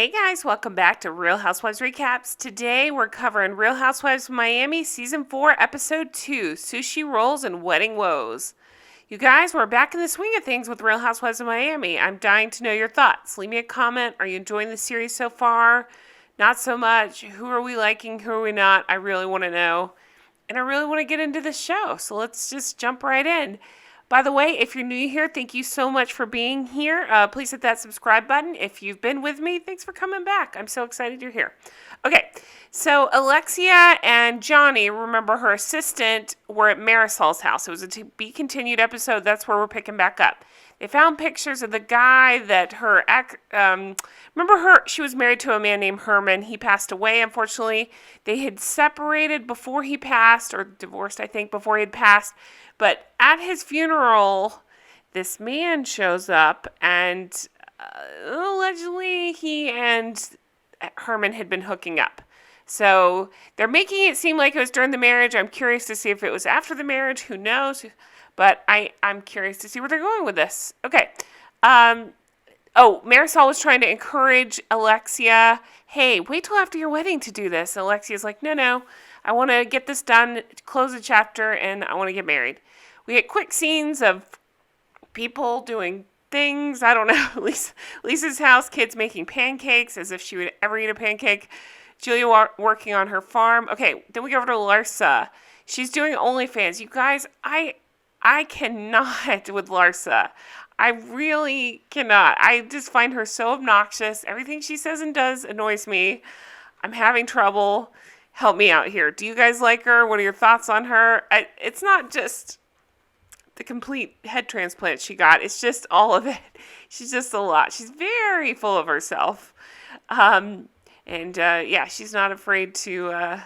Hey guys, welcome back to Real Housewives Recaps. Today we're covering Real Housewives of Miami Season 4, Episode 2, Sushi Rolls and Wedding Woes. You guys, we're back in the swing of things with Real Housewives of Miami. I'm dying to know your thoughts. Leave me a comment. Are you enjoying the series so far? Not so much. Who are we liking? Who are we not? I really want to know. And I really want to get into the show. So let's just jump right in. By the way, if you're new here, thank you so much for being here. Please hit that subscribe button. If you've been with me, thanks for coming back. I'm so excited you're here. Okay, so Alexia and Johnny, remember her assistant, were at Marysol's house. It was a to be continued episode. That's where we're picking back up. They found pictures of the guy that her remember her, she was married to a man named Herman. He passed away, unfortunately. They had separated before he passed, or divorced, I think, before he had passed. But at his funeral, this man shows up, and allegedly he and Herman had been hooking up. So they're making it seem like it was during the marriage. I'm curious to see if it was after the marriage. Who knows? But I'm curious to see where they're going with this. Okay. Marysol was trying to encourage Alexia. Hey, wait till after your wedding to do this. Alexia's like, no. I want to get this done, close the chapter, and I want to get married. We get quick scenes of people doing things. I don't know. Lisa's house, kids making pancakes as if she would ever eat a pancake. Julia working on her farm. Okay, then we go over to Larsa. She's doing OnlyFans. You guys, I cannot with Larsa. I really cannot. I just find her so obnoxious. Everything she says and does annoys me. I'm having trouble. Help me out here. Do you guys like her? What are your thoughts on her? It's not just the complete head transplant she got. It's just all of it. She's just a lot. She's very full of herself. She's not afraid to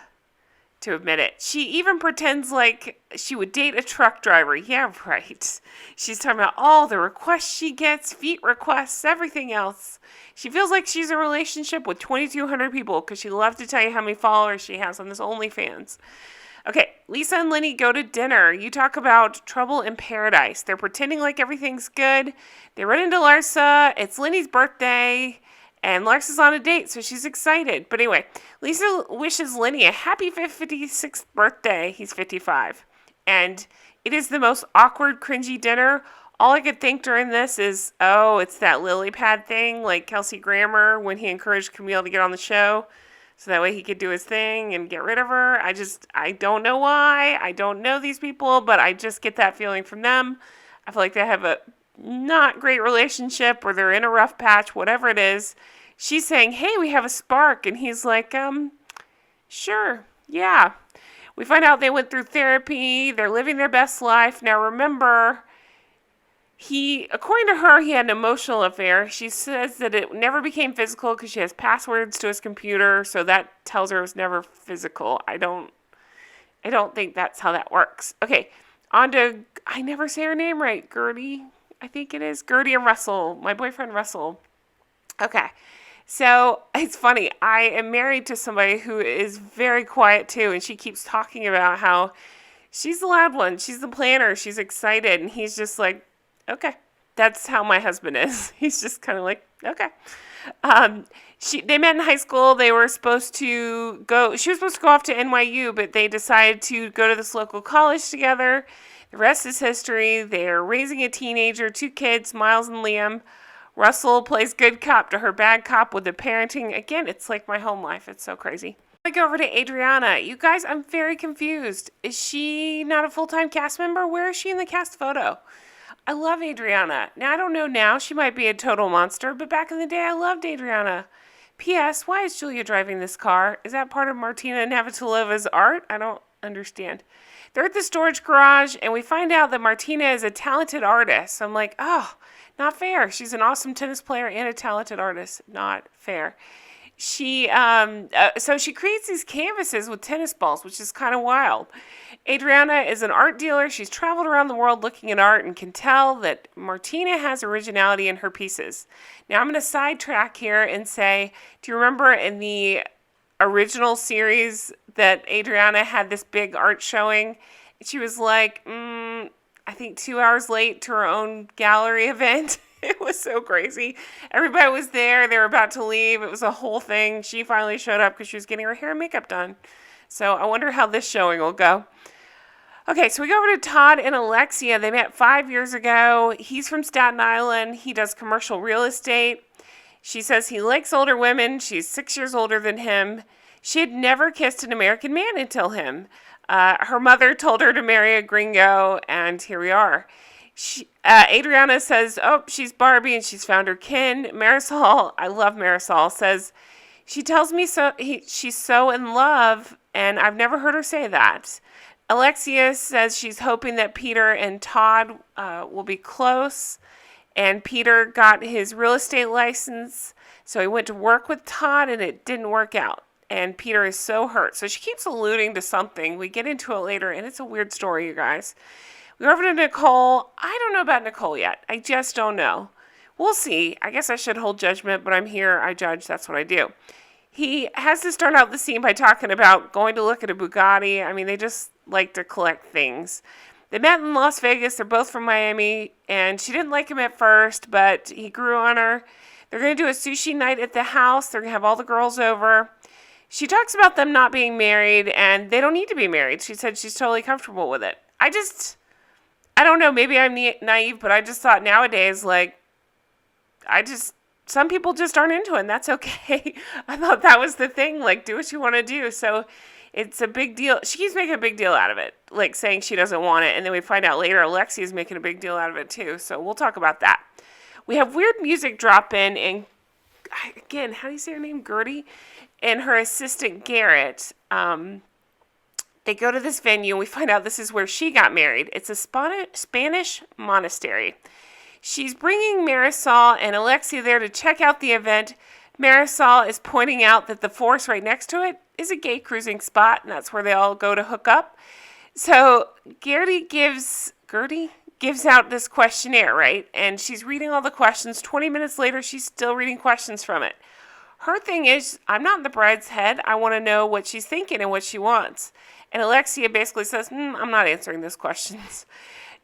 admit it. She even pretends like she would date a truck driver. Yeah, right. She's talking about all the requests she gets, feet requests, everything else. She feels like she's in a relationship with 2,200 people because she loves to tell you how many followers she has on this OnlyFans. Okay, Lisa and Lenny go to dinner. You talk about trouble in paradise. They're pretending like everything's good. They run into Larsa. It's Lenny's birthday. And Larsa's on a date, so she's excited. But anyway, Lisa wishes Lenny a happy 56th birthday. He's 55. And it is the most awkward, cringy dinner. All I could think during this is, it's that lily pad thing, like Kelsey Grammer when he encouraged Camille to get on the show. So that way he could do his thing and get rid of her. I don't know why. I don't know these people, but I just get that feeling from them. I feel like they have a not great relationship or they're in a rough patch, whatever it is. She's saying, hey, we have a spark. And he's like, sure, yeah. We find out they went through therapy. They're living their best life. Now, remember, according to her, he had an emotional affair. She says that it never became physical because she has passwords to his computer. So that tells her it was never physical. I don't think that's how that works. Okay, on to, I never say her name right, Guerdy. I think it is Guerdy and Russell, my boyfriend Russell. Okay, so it's funny. I am married to somebody who is very quiet too, and she keeps talking about how she's the loud one, she's the planner, she's excited, and he's just like, okay. That's how my husband is. He's just kind of like, okay. They met in high school. She was supposed to go off to NYU, but they decided to go to this local college together. The rest is history. They're raising a teenager, 2 kids, Miles and Liam. Russell plays good cop to her bad cop with the parenting. Again, it's like my home life. It's so crazy. I go over to Adriana. You guys, I'm very confused. Is she not a full-time cast member? Where is she in the cast photo? I love Adriana. Now, I don't know now. She might be a total monster, but back in the day, I loved Adriana. P.S. Why is Julia driving this car? Is that part of Martina Navratilovan's art? I don't understand. They're at the storage garage, and we find out that Martina is a talented artist. I'm like, not fair. She's an awesome tennis player and a talented artist. Not fair. So she creates these canvases with tennis balls, which is kind of wild. Adriana is an art dealer. She's traveled around the world looking at art and can tell that Martina has originality in her pieces. Now I'm going to sidetrack here and say, do you remember in the original series that Adriana had this big art showing? She was like, I think 2 hours late to her own gallery event. It was so crazy. Everybody was there. They were about to leave. It was a whole thing. She finally showed up because she was getting her hair and makeup done. So I wonder how this showing will go. Okay, so we go over to Todd and Alexia. They met 5 years ago. He's from Staten Island. He does commercial real estate. She says he likes older women. She's 6 years older than him. She had never kissed an American man until him. Her mother told her to marry a gringo, and here we are. Adriana says, oh, she's Barbie, and she's found her kin. Marysol, I love Marysol, says, she tells me she's so in love, and I've never heard her say that. Alexia says she's hoping that Peter and Todd will be close. And Peter got his real estate license, so he went to work with Todd, and it didn't work out. And Peter is so hurt. So she keeps alluding to something. We get into it later, and it's a weird story, you guys. We're over to Nicole. I don't know about Nicole yet. I just don't know. We'll see. I guess I should hold judgment, but I'm here. I judge. That's what I do. He has to start out the scene by talking about going to look at a Bugatti. I mean, they just like to collect things. They met in Las Vegas. They're both from Miami, and she didn't like him at first, but he grew on her. They're going to do a sushi night at the house. They're going to have all the girls over. She talks about them not being married, and they don't need to be married. She said she's totally comfortable with it. I don't know, maybe I'm naive, but I just thought nowadays, some people just aren't into it, and that's okay. I thought that was the thing, do what you want to do. So it's a big deal. She keeps making a big deal out of it, saying she doesn't want it, and then we find out later Alexia's making a big deal out of it too, so we'll talk about that. We have weird music drop in, and again, how do you say her name? Guerdy? And her assistant, Garrett, they go to this venue, and we find out this is where she got married. It's a Spanish monastery. She's bringing Marysol and Alexia there to check out the event. Marysol is pointing out that the forest right next to it is a gay cruising spot, and that's where they all go to hook up. So Guerdy gives out this questionnaire, right? And she's reading all the questions. 20 minutes later, she's still reading questions from it. Her thing is, I'm not in the bride's head. I want to know what she's thinking and what she wants. And Alexia basically says, I'm not answering those questions.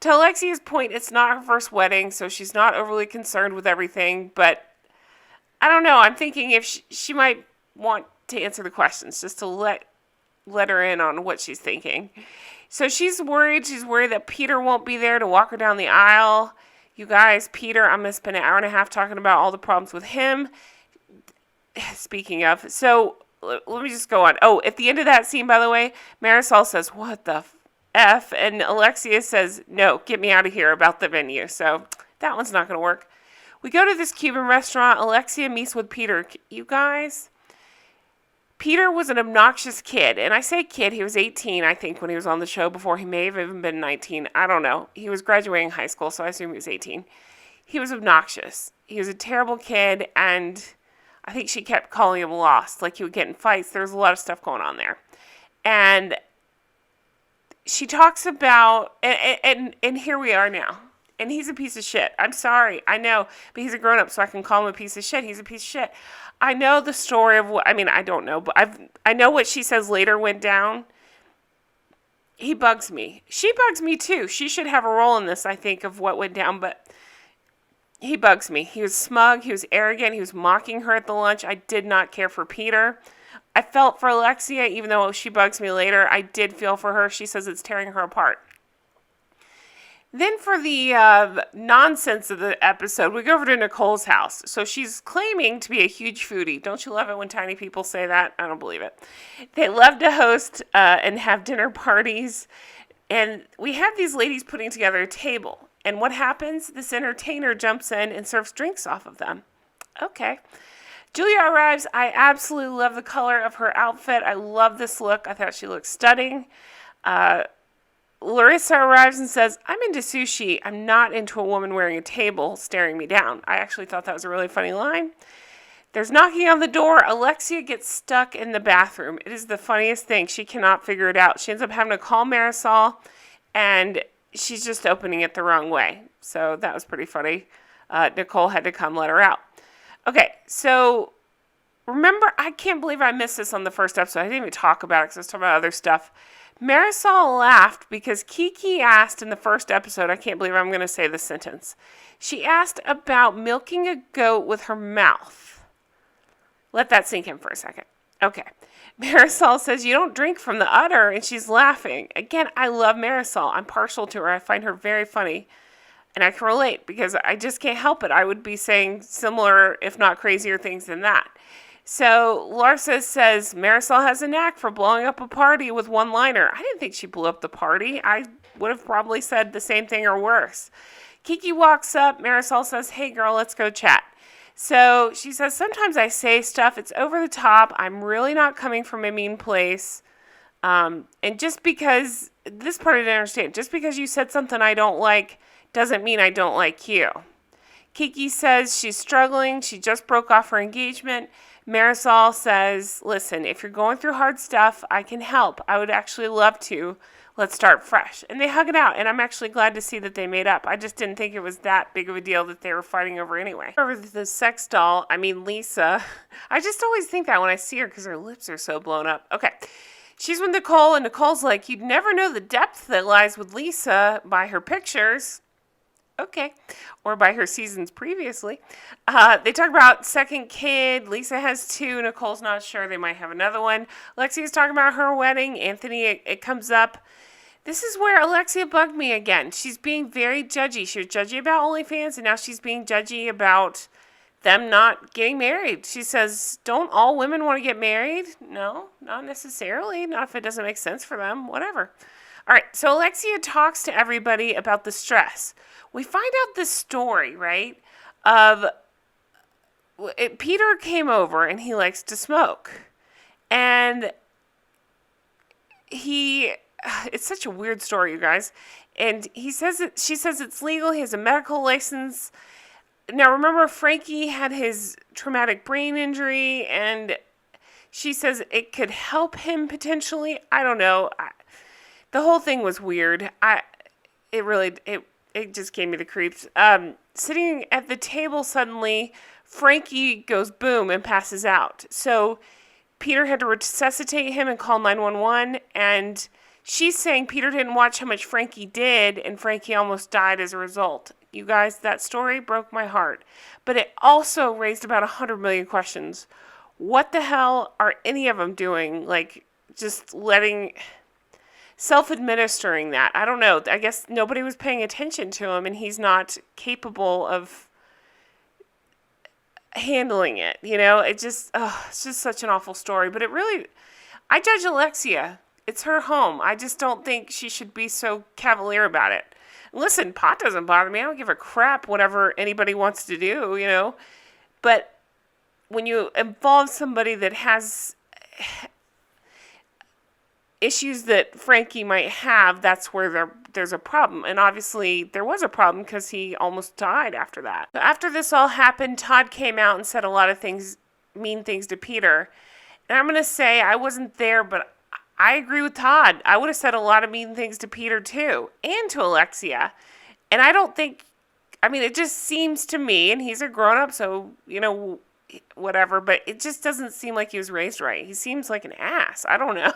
To Alexia's point, it's not her first wedding, so she's not overly concerned with everything. But I don't know. I'm thinking if she might want to answer the questions just to let her in on what she's thinking. So she's worried. She's worried that Peter won't be there to walk her down the aisle. You guys, Peter, I'm going to spend an hour and a half talking about all the problems with him. Speaking of, so let me just go on. Oh, at the end of that scene, by the way, Marysol says, what the F? And Alexia says, no, get me out of here about the venue. So that one's not going to work. We go to this Cuban restaurant. Alexia meets with Peter. You guys, Peter was an obnoxious kid. And I say kid, he was 18, I think, when he was on the show before. He may have even been 19. I don't know. He was graduating high school, so I assume he was 18. He was obnoxious. He was a terrible kid, and I think she kept calling him lost. He would get in fights. There was a lot of stuff going on there. And she talks about, and here we are now. And he's a piece of shit. I'm sorry. I know. But he's a grown-up, so I can call him a piece of shit. He's a piece of shit. I know the story of what, I don't know, but I know what she says later went down. He bugs me. She bugs me, too. She should have a role in this, I think, of what went down, but he bugs me. He was smug. He was arrogant. He was mocking her at the lunch. I did not care for Peter. I felt for Alexia, even though she bugs me later. I did feel for her. She says it's tearing her apart. Then for the nonsense of the episode, we go over to Nicole's house. So she's claiming to be a huge foodie. Don't you love it when tiny people say that? I don't believe it. They love to host and have dinner parties. And we have these ladies putting together a table. And what happens? This entertainer jumps in and serves drinks off of them. Okay. Julia arrives. I absolutely love the color of her outfit. I love this look. I thought she looked stunning. Larissa arrives and says, I'm into sushi. I'm not into a woman wearing a table staring me down. I actually thought that was a really funny line. There's knocking on the door. Alexia gets stuck in the bathroom. It is the funniest thing. She cannot figure it out. She ends up having to call Marysol, and she's just opening it the wrong way. So that was pretty funny. Nicole had to come let her out. Okay, so remember, I can't believe I missed this on the first episode. I didn't even talk about it because I was talking about other stuff. Marysol laughed because Kiki asked in the first episode, I can't believe I'm going to say this sentence. She asked about milking a goat with her mouth. Let that sink in for a second. Okay. Marysol says, you don't drink from the udder, and she's laughing. Again, I love Marysol. I'm partial to her. I find her very funny. And I can relate because I just can't help it. I would be saying similar, if not crazier things than that. So Larsa says Marysol has a knack for blowing up a party with one-liner. I didn't think she blew up the party. I would have probably said the same thing or worse. Kiki walks up. Marysol says, hey, girl, let's go chat. So she says, sometimes I say stuff. It's over the top. I'm really not coming from a mean place. And just because, this part I didn't understand, just because you said something I don't like doesn't mean I don't like you. Kiki says she's struggling. She just broke off her engagement. Marysol says, listen, if you're going through hard stuff, I can help. I would actually love to. Let's start fresh. And they hug it out, and I'm actually glad to see that they made up. I just didn't think it was that big of a deal that they were fighting over anyway. Over the sex doll, Lisa. I just always think that when I see her because her lips are so blown up. Okay. She's with Nicole, and Nicole's like, you'd never know the depth that lies with Lisa by her pictures. Okay. Or by her seasons previously. They talk about second kid. Lisa has 2. Nicole's not sure. They might have another one. Alexia's talking about her wedding. Anthony, it comes up. This is where Alexia bugged me again. She's being very judgy. She was judgy about OnlyFans, and now she's being judgy about them not getting married. She says, don't all women want to get married? No, not necessarily. Not if it doesn't make sense for them. Whatever. All right, so Alexia talks to everybody about the stress. We find out this story, right, of Peter came over and he likes to smoke. And it's such a weird story, you guys. And she says it's legal. He has a medical license. Now, remember, Frankie had his traumatic brain injury, and she says it could help him potentially. I don't know. The whole thing was weird. It just gave me the creeps. Sitting at the table suddenly, Frankie goes boom and passes out. So Peter had to resuscitate him and call 911. And she's saying Peter didn't watch how much Frankie did, and Frankie almost died as a result. You guys, that story broke my heart. But it also raised about 100 million questions. What the hell are any of them doing? Like, just self-administering that. I don't know. I guess nobody was paying attention to him, and he's not capable of handling it. You know, it's just such an awful story. But I judge Alexia. It's her home. I just don't think she should be so cavalier about it. Listen, pot doesn't bother me. I don't give a crap whatever anybody wants to do, you know. But when you involve somebody that has issues that Frankie might have, that's where there's a problem. And obviously there was a problem because he almost died after that. After this all happened, Todd came out and said a lot of mean things to Peter. And I'm going to say I wasn't there, but I agree with Todd. I would have said a lot of mean things to Peter too, and to Alexia. And I don't think, it just seems to me, and he's a grown-up, so, whatever, but it just doesn't seem like he was raised right. He seems like an ass. I don't know.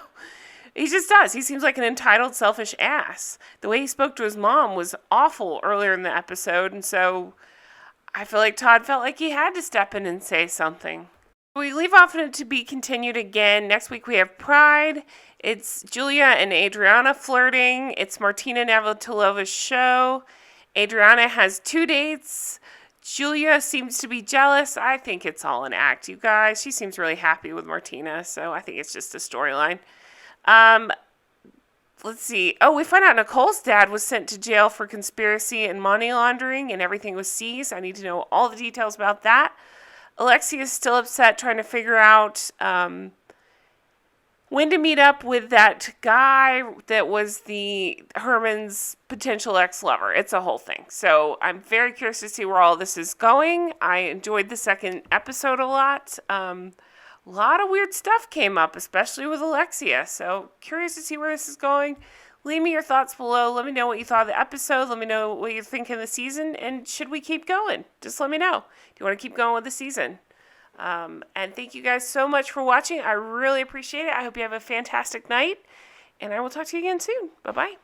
He just does. He seems like an entitled, selfish ass. The way he spoke to his mom was awful earlier in the episode, and so I feel like Todd felt like he had to step in and say something. We leave off in it to be continued again. Next week we have Pride. It's Julia and Adriana flirting. It's Martina Navratilova's show. Adriana has 2 dates. Julia seems to be jealous. I think it's all an act, you guys. She seems really happy with Martina, so I think it's just a storyline. Let's see. Oh, we find out Nicole's dad was sent to jail for conspiracy and money laundering, and everything was seized. I need to know all the details about that. Alexia is still upset, trying to figure out when to meet up with that guy that was Herman's potential ex-lover. It's a whole thing. So I'm very curious to see where all this is going. I enjoyed the second episode a lot. A lot of weird stuff came up, especially with Alexia. So curious to see where this is going. Leave me your thoughts below. Let me know what you thought of the episode. Let me know what you think of the season. And should we keep going? Just let me know. Do you want to keep going with the season? And thank you guys so much for watching. I really appreciate it. I hope you have a fantastic night. And I will talk to you again soon. Bye-bye.